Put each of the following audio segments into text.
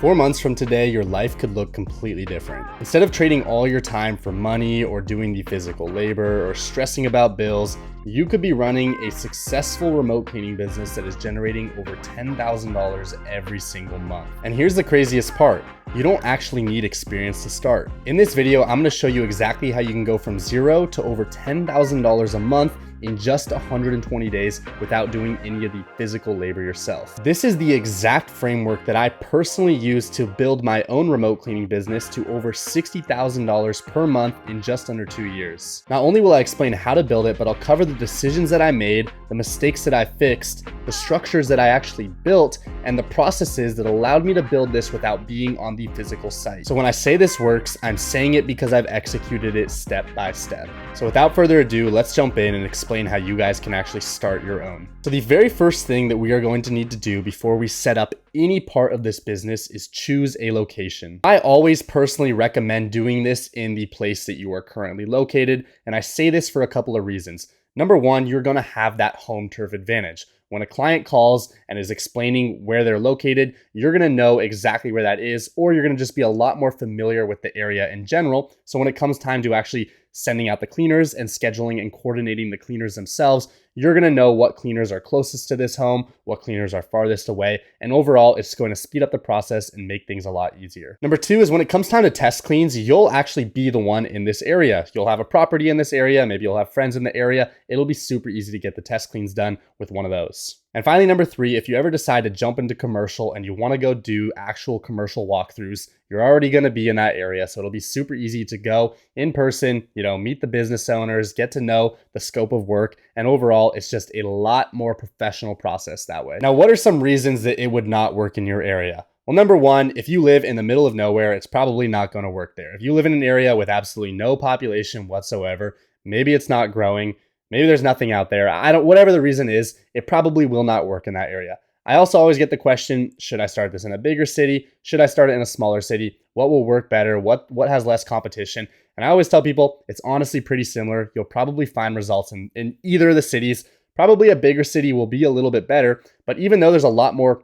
4 months from today, your life could look completely different. Instead of trading all your time for money or doing the physical labor or stressing about bills, you could be running a successful remote cleaning business that is generating over $10,000 every single month. And here's the craziest part. You don't actually need experience to start. In this video, I'm going to show you exactly how you can go from zero to over $10,000 a month in just 120 days without doing any of the physical labor yourself. This is the exact framework that I personally used to build my own remote cleaning business to over $60,000 per month in just under 2 years. Not only will I explain how to build it, but I'll cover the decisions that I made, the mistakes that I fixed, the structures that I actually built, and the processes that allowed me to build this without being on the physical site. So when I say this works, I'm saying it because I've executed it step by step. So without further ado, let's jump in and explain how you guys can actually start your own. So the very first thing that we are going to need to do before we set up any part of this business is choose a location. I always personally recommend doing this in the place that you are currently located, and I say this for a couple of reasons. Number one, you're going to have that home turf advantage. When a client calls and is explaining where they're located, you're going to know exactly where that is, or you're going to just be a lot more familiar with the area in general. So when it comes time to actually sending out the cleaners and scheduling and coordinating the cleaners themselves, you're going to know what cleaners are closest to this home, what cleaners are farthest away, and overall, it's going to speed up the process and make things a lot easier. Number two is when it comes time to test cleans, you'll actually be the one in this area. You'll have a property in this area, maybe you'll have friends in the area. It'll be super easy to get the test cleans done with one of those. And finally, number three, if you ever decide to jump into commercial and you want to go do actual commercial walkthroughs, you're already going to be in that area. So it'll be super easy to go in person, meet the business owners, get to know the scope of work. And overall, it's just a lot more professional process that way. Now, what are some reasons that it would not work in your area? Well, number one, if you live in the middle of nowhere, it's probably not going to work there. If you live in an area with absolutely no population whatsoever, maybe it's not growing, maybe there's nothing out there. Whatever the reason is, it probably will not work in that area. I also always get the question, should I start this in a bigger city? Should I start it in a smaller city? What will work better? What has less competition? And I always tell people, it's honestly pretty similar. You'll probably find results in either of the cities. Probably a bigger city will be a little bit better, but even though there's a lot more,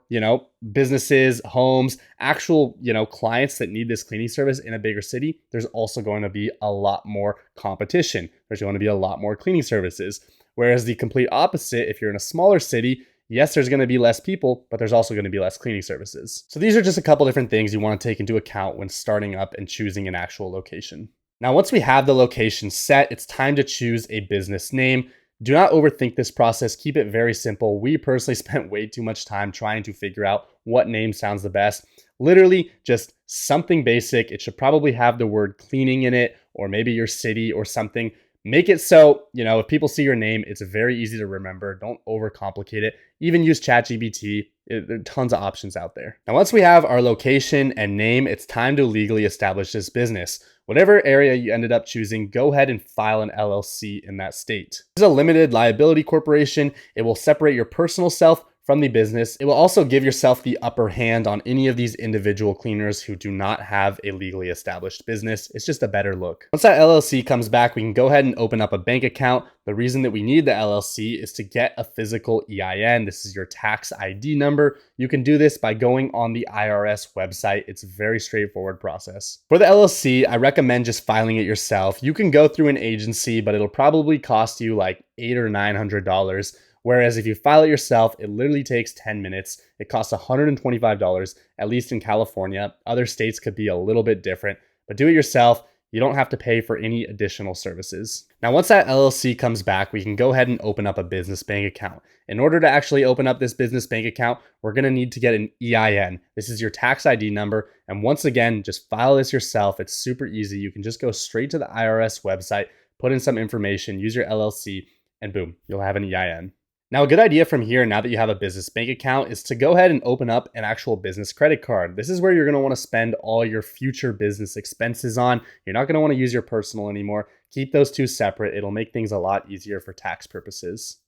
businesses, homes, actual, clients that need this cleaning service in a bigger city, there's also going to be a lot more competition. There's going to be a lot more cleaning services. Whereas the complete opposite, if you're in a smaller city, yes, there's going to be less people, but there's also going to be less cleaning services. So these are just a couple different things you want to take into account when starting up and choosing an actual location. Now, once we have the location set, it's time to choose a business name. Do not overthink this process. Keep it very simple. We personally spent way too much time trying to figure out what name sounds the best. Literally just something basic. It should probably have the word cleaning in it, or maybe your city or something. Make it so, if people see your name, it's very easy to remember. Don't overcomplicate it. Even use ChatGPT. There are tons of options out there. Now, once we have our location and name, it's time to legally establish this business. Whatever area you ended up choosing, go ahead and file an LLC in that state. This is a limited liability corporation. It will separate your personal self from the business. It will also give yourself the upper hand on any of these individual cleaners who do not have a legally established business. It's just a better look. Once that LLC comes back, we can go ahead and open up a bank account. The reason that we need the LLC is to get a physical EIN. This is your tax ID number. You can do this by going on the IRS website. It's a very straightforward process. For the LLC, I recommend just filing it yourself. You can go through an agency, but it'll probably cost you like $800 or $900. Whereas if you file it yourself, it literally takes 10 minutes. It costs $125, at least in California. Other states could be a little bit different, but do it yourself. You don't have to pay for any additional services. Now, once that LLC comes back, we can go ahead and open up a business bank account. In order to actually open up this business bank account, we're going to need to get an EIN. This is your tax ID number. And once again, just file this yourself. It's super easy. You can just go straight to the IRS website, put in some information, use your LLC, and boom, you'll have an EIN. Now, a good idea from here, now that you have a business bank account, is to go ahead and open up an actual business credit card. This is where you're going to want to spend all your future business expenses on. You're not going to want to use your personal anymore. Keep those two separate. It'll make things a lot easier for tax purposes.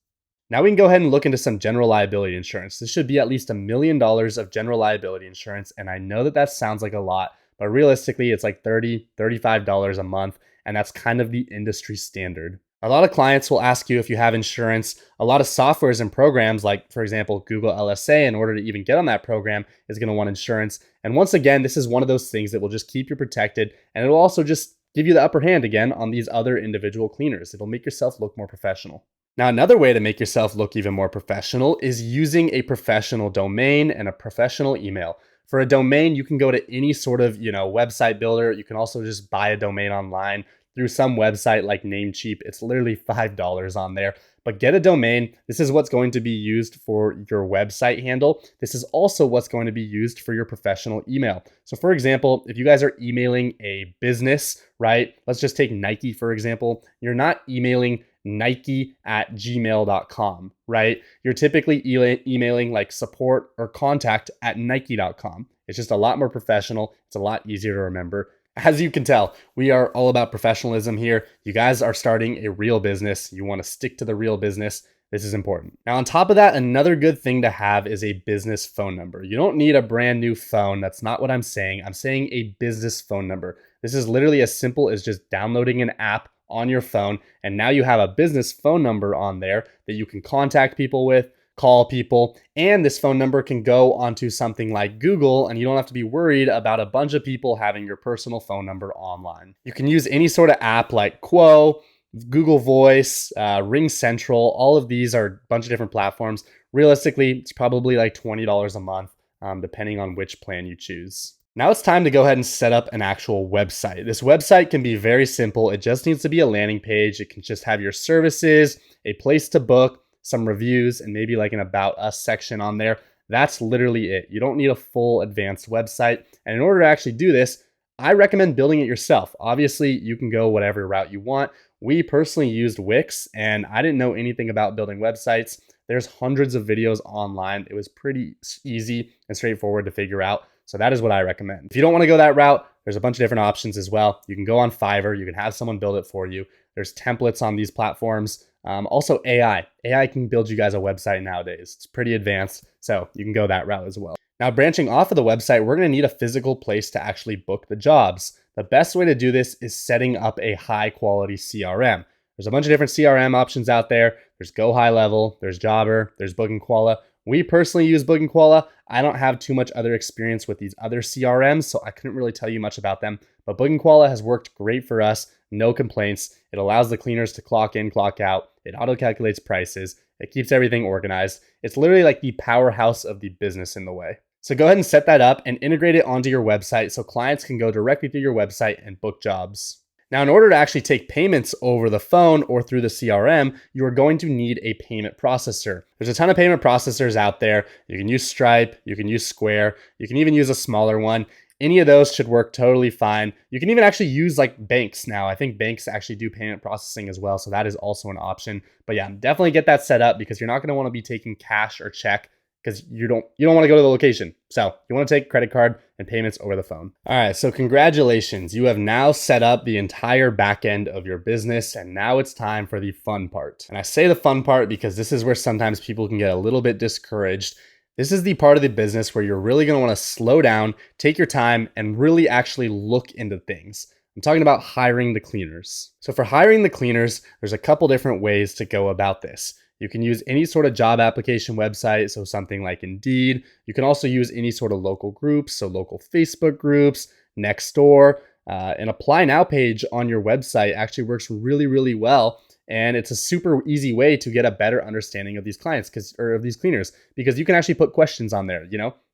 Now we can go ahead and look into some general liability insurance. This should be at least $1 million of general liability insurance. And I know that sounds like a lot, but realistically, it's like $30, $35 a month. And that's kind of the industry standard. A lot of clients will ask you if you have insurance. A lot of softwares and programs, like for example, Google LSA, in order to even get on that program, is going to want insurance. And once again, this is one of those things that will just keep you protected, and it'll also just give you the upper hand again on these other individual cleaners. It'll make yourself look more professional. Now, another way to make yourself look even more professional is using a professional domain and a professional email. For a domain, you can go to any sort of, website builder. You can also just buy a domain online through some website like Namecheap. It's literally $5 on there. But get a domain. This is what's going to be used for your website handle. This is also what's going to be used for your professional email. So for example, if you guys are emailing a business, right? Let's just take Nike, for example. You're not emailing nike@gmail.com, right? You're typically emailing like support or contact at nike.com. It's just a lot more professional. It's a lot easier to remember. As you can tell, we are all about professionalism here. You guys are starting a real business. You want to stick to the real business. This is important. Now, on top of that, another good thing to have is a business phone number. You don't need a brand new phone. That's not what I'm saying. I'm saying a business phone number. This is literally as simple as just downloading an app on your phone, and now you have a business phone number on there that you can contact people with, call people, and this phone number can go onto something like Google, and you don't have to be worried about a bunch of people having your personal phone number online. You can use any sort of app like Quo, Google Voice, Ring Central. All of these are a bunch of different platforms. Realistically, it's probably like $20 a month, depending on which plan you choose. Now it's time to go ahead and set up an actual website. This website can be very simple. It just needs to be a landing page. It can just have your services, a place to book, some reviews, and maybe like an About Us section on there. That's literally it. You don't need a full advanced website. And in order to actually do this, I recommend building it yourself. Obviously, you can go whatever route you want. We personally used Wix, and I didn't know anything about building websites. There's hundreds of videos online. It was pretty easy and straightforward to figure out. So that is what I recommend. If you don't want to go that route, there's a bunch of different options as well. You can go on Fiverr. You can have someone build it for you. There's templates on these platforms. Also AI. AI can build you guys a website nowadays. It's pretty advanced, so you can go that route as well. Now, branching off of the website, we're going to need a physical place to actually book the jobs. The best way to do this is setting up a high quality CRM. There's a bunch of different CRM options out there. There's Go High Level, there's Jobber, there's BookingKoala. We personally use BookingKoala. I don't have too much other experience with these other CRMs, so I couldn't really tell you much about them. But BookingKoala has worked great for us. No complaints. It allows the cleaners to clock in, clock out. It auto-calculates prices. It keeps everything organized. It's literally like the powerhouse of the business in the way. So go ahead and set that up and integrate it onto your website so clients can go directly through your website and book jobs. Now, in order to actually take payments over the phone or through the CRM, you are going to need a payment processor. There's a ton of payment processors out there. You can use Stripe, you can use Square, you can even use a smaller one. Any of those should work totally fine. You can even actually use like banks now. I think banks actually do payment processing as well, so that is also an option. But yeah, definitely get that set up because you're not going to want to be taking cash or check because you don't want to go to the location. So you want to take credit card and payments over the phone. All right, so congratulations. You have now set up the entire back end of your business, and now it's time for the fun part. And I say the fun part because this is where sometimes people can get a little bit discouraged. This is the part of the business where you're really going to want to slow down, take your time, and really actually look into things. I'm talking about hiring the cleaners. So for hiring the cleaners, there's a couple different ways to go about this. You can use any sort of job application website, so something like Indeed. You can also use any sort of local groups, so local Facebook groups, Nextdoor. An Apply Now page on your website actually works really, really well. And it's a super easy way to get a better understanding of these clients or of these cleaners, because you can actually put questions on there,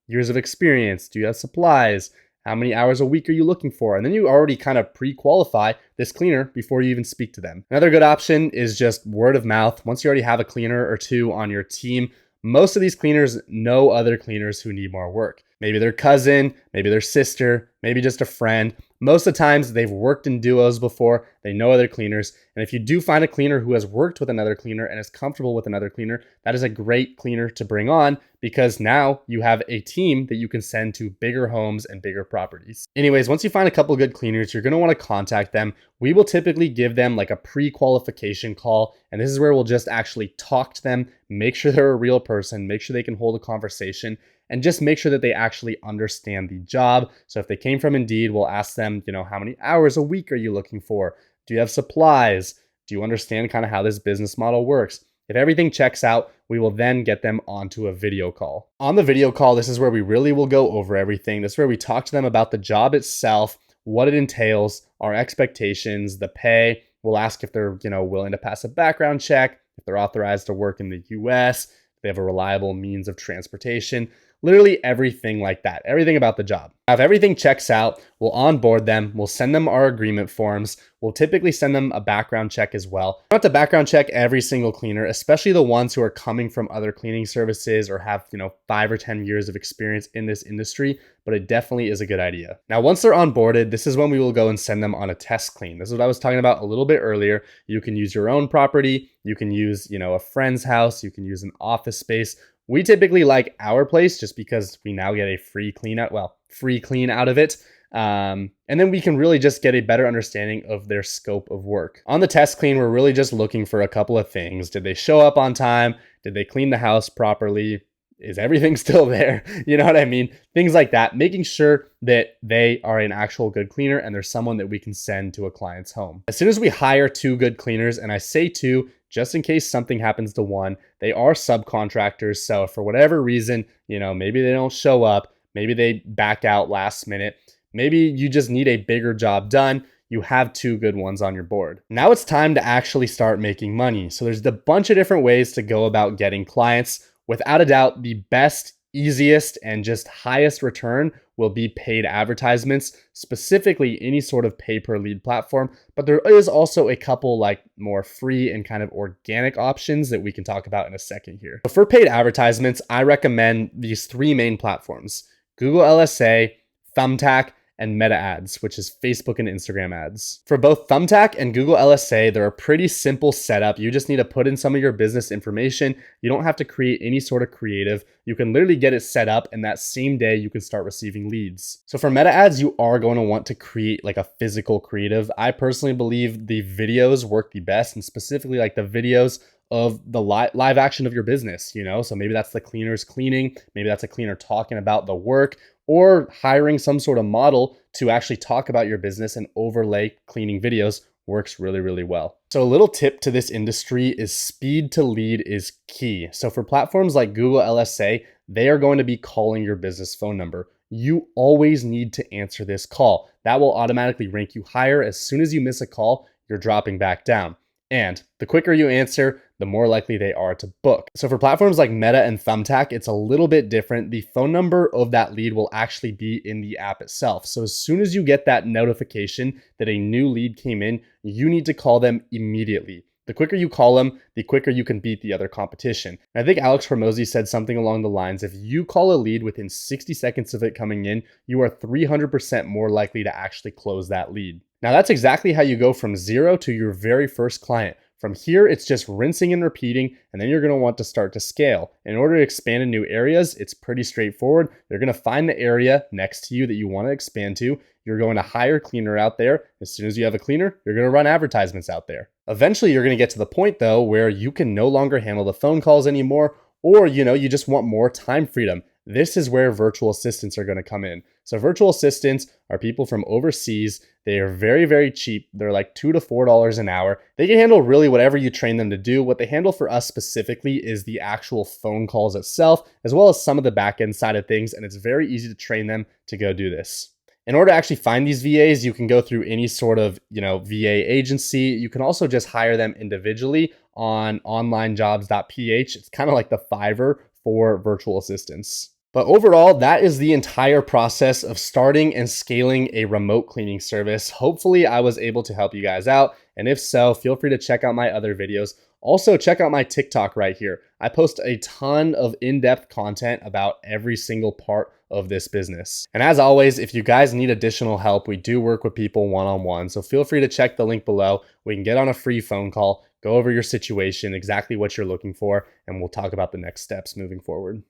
years of experience, do you have supplies? How many hours a week are you looking for? And then you already kind of pre-qualify this cleaner before you even speak to them. Another good option is just word of mouth. Once you already have a cleaner or two on your team, most of these cleaners know other cleaners who need more work. Maybe their cousin, maybe their sister, maybe just a friend. Most of the times they've worked in duos before, they know other cleaners. And if you do find a cleaner who has worked with another cleaner and is comfortable with another cleaner, that is a great cleaner to bring on because now you have a team that you can send to bigger homes and bigger properties. Anyways, once you find a couple good cleaners, you're going to want to contact them. We will typically give them like a pre-qualification call. And this is where we'll just actually talk to them, make sure they're a real person, make sure they can hold a conversation, and just make sure that they actually understand the job. So if they came from Indeed, we'll ask them, how many hours a week are you looking for? Do you have supplies? Do you understand kind of how this business model works? If everything checks out, we will then get them onto a video call. On the video call, this is where we really will go over everything. This is where we talk to them about the job itself, what it entails, our expectations, the pay. We'll ask if they're, willing to pass a background check, if they're authorized to work in the US, if they have a reliable means of transportation, literally everything like that, everything about the job. If everything checks out, we'll onboard them, we'll send them our agreement forms, we'll typically send them a background check as well. We don't have to background check every single cleaner, especially the ones who are coming from other cleaning services or have, 5 or 10 years of experience in this industry, but it definitely is a good idea. Now, once they're onboarded, this is when we will go and send them on a test clean. This is what I was talking about a little bit earlier. You can use your own property, you can use, a friend's house, you can use an office space. We typically like our place just because we now get a free clean out of it. And then we can really just get a better understanding of their scope of work. On the test clean, we're really just looking for a couple of things. Did they show up on time? Did they clean the house properly? Is everything still there? You know what I mean? Things like that, making sure that they are an actual good cleaner and there's someone that we can send to a client's home. As soon as we hire 2 good cleaners, and I say 2, just in case something happens to one, they are subcontractors. So if for whatever reason, maybe they don't show up, maybe they back out last minute, maybe you just need a bigger job done, you have 2 good ones on your board. Now it's time to actually start making money. So there's a bunch of different ways to go about getting clients. Without a doubt, the best, easiest, and just highest return will be paid advertisements, specifically any sort of pay per lead platform. But there is also a couple more free and kind of organic options that we can talk about in a second here. So for paid advertisements, I recommend these 3 main platforms: Google LSA, Thumbtack, and Meta Ads, which is Facebook and Instagram ads. For both Thumbtack and Google LSA, they're a pretty simple setup. You just need to put in some of your business information. You don't have to create any sort of creative. You can literally get it set up, and that same day you can start receiving leads. So for Meta Ads, you are going to want to create a physical creative. I personally believe the videos work the best, and specifically the videos of the live action of your business, so maybe that's the cleaners cleaning, maybe that's a cleaner talking about the work, or hiring some sort of model to actually talk about your business and overlay cleaning videos works really, really well. So a little tip to this industry is speed to lead is key. So for platforms like Google LSA, they are going to be calling your business phone number. You always need to answer this call. That will automatically rank you higher. As soon as you miss a call, you're dropping back down. And the quicker you answer, the more likely they are to book. So for platforms like Meta and Thumbtack, it's a little bit different. The phone number of that lead will actually be in the app itself. So as soon as you get that notification that a new lead came in, you need to call them immediately. The quicker you call them, the quicker you can beat the other competition. And I think Alex Hormozi said something along the lines, if you call a lead within 60 seconds of it coming in, you are 300% more likely to actually close that lead. Now that's exactly how you go from 0 to your very first client. From here, it's just rinsing and repeating, and then you're going to want to start to scale. In order to expand in new areas, it's pretty straightforward. You're going to find the area next to you that you want to expand to. You're going to hire a cleaner out there. As soon as you have a cleaner, you're going to run advertisements out there. Eventually, you're going to get to the point, though, where you can no longer handle the phone calls anymore, or, you just want more time freedom. This is where virtual assistants are going to come in. So virtual assistants are people from overseas. They are very, very cheap. They're like $2 to $4 an hour. They can handle really whatever you train them to do. What they handle for us specifically is the actual phone calls itself, as well as some of the back end side of things. And it's very easy to train them to go do this. In order to actually find these VAs, you can go through any sort of, VA agency. You can also just hire them individually on onlinejobs.ph. It's kind of like the Fiverr for virtual assistants. But overall, that is the entire process of starting and scaling a remote cleaning service. Hopefully I was able to help you guys out. And if so, feel free to check out my other videos. Also, check out my TikTok right here. I post a ton of in-depth content about every single part of this business. And as always, if you guys need additional help, we do work with people one-on-one. So feel free to check the link below. We can get on a free phone call, go over your situation, exactly what you're looking for, and we'll talk about the next steps moving forward.